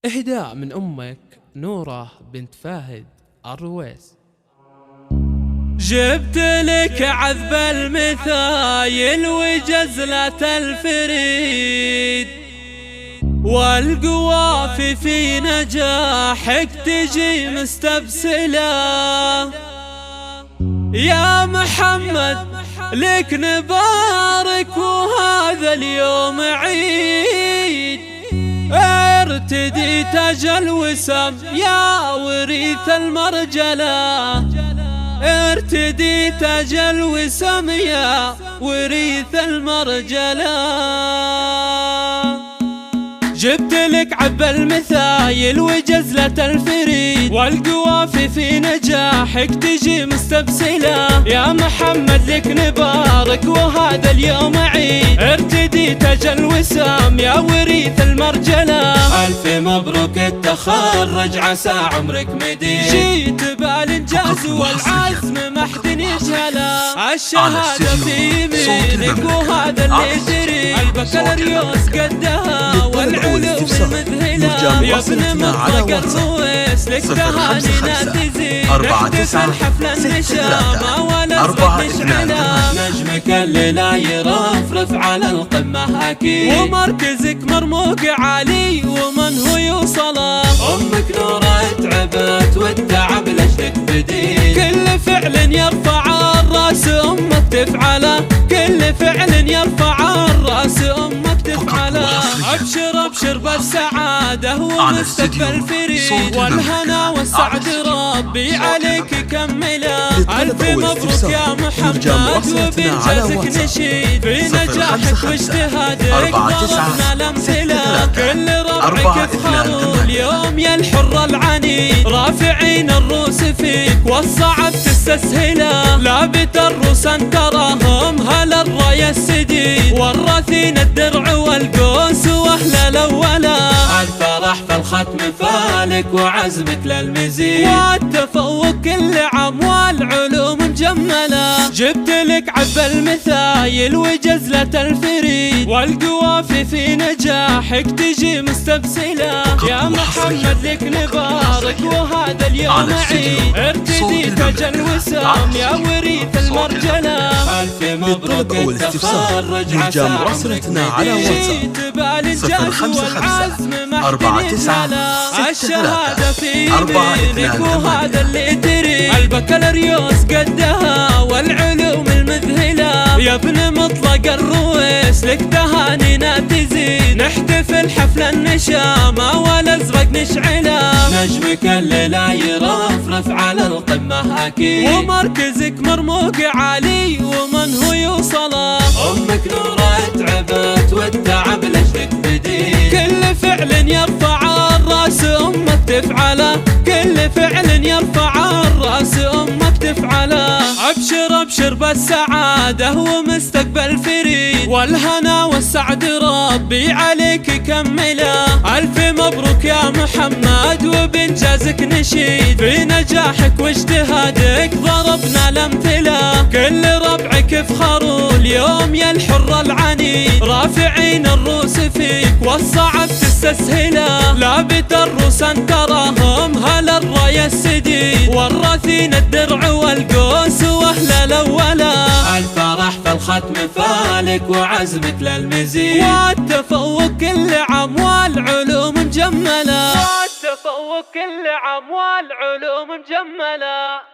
إهداء من أمك نورة بنت فهد الرويس. جبت لك عذب المثايل وجزلة الفريد، والقوافي في نجاحك تجي مستبسلة. يا محمد لك نبارك وهذا اليوم عيد، ارتدي تاج الوسام يا وريث المرجلة، ارتدي تاج الوسام يا وريث المرجلة. جبت لك عب المثايل وجزلة الفريد، والقوافي في نجاحك تجي مستبسلة. يا محمد لك نبارك وهذا اليوم عيد، ارتدي تاج الوسام يا وريث المرجلة. ألف مبروك التخرج عسى عمرك مديد، جيت بالإنجاز والعزم ما حد يجهله. الشهادة في يمينك وهذا اللي تريد، البكالوريوس قدها والعلوم المذهلة. يا ابن مطلق الرويس لك تهانينا تزيد، نحتفل حفل النشامة ولا نشعلها. نجمك اللي لا يرفرف على القمة أكيد، ومركزك مرموق عالي ومن هو يوصله. أمك نورة تعبت والتعب لجلك بديل، كل فعل يرفع الراس أمك تفعله، كل فعل يرفع الراس أمك تفعله. أبشر أبشر بالسعادة ومستقبل فريد، والهنا والسعد ربي عليك يكمله. ألف مبروك يا محمد وبإنجازك نشيد، في نجاحك واجتهادك ضربنا الأمثلة. كل ربعك يفخروا اليوم يا الحر العنيد، رافعين الروس فيك والصعب تستسهله. لابت الروس أن تراهم هل الراية السديد، والراثين الدرع والقوس واهل الاولى. الفرح في الختم فالك وعزمك للمزيد، والتفوق كل عام والعلوم مجمله. جبت لك عب المثايل وجزلة الفريد، والقوافي في نجاحك تجي مستبسلة. يا محمد لك نبارك وهذا اليوم عيد، ارتدي تاج الوسام يا وريث المرجلة. ألف مبروك التخرج عسى عمرك مديد، بالإنجاز والعزم ما حد يسهله. الشهادة في يمينك وهذا اللي تريد، البكالوريوس قدها والعلوم المذهلة. يا ابن مطلق الرويس لك تهانينا تزيد، نحتفل حفل النشامة والازرق نشعله. نجمك اللي لا يرفرف على القمة أكيد، ومركزك مرموق عالي ومن هو يوصله. أمك نورة تعبت والتعب لجلك بديل، كل فعل يرفع الراس أمك تفعله، كل فعل يرفع الراس أمك تفعله. أبشر أبشر بالسعادة ومستقبل فريد، والهنا والسعد ربي عليك يكمله. ألف مبروك يا محمد وبإنجازك نشيد، في نجاحك واجتهادك ضربنا الأمثلة. كل ربعك يفخروا اليوم يا الحر العنيد، رافعين الروس فيك والصعب تستسهله. لابت الروس أن تراهم هل الراية السديد، والراثين الدرع والقوس واهل الاولى. الفرح في الختم فالك وعزمك للمزيد، والتفوق كل عام والعلوم مجمله، والتفوق كل عام والعلوم مجمله.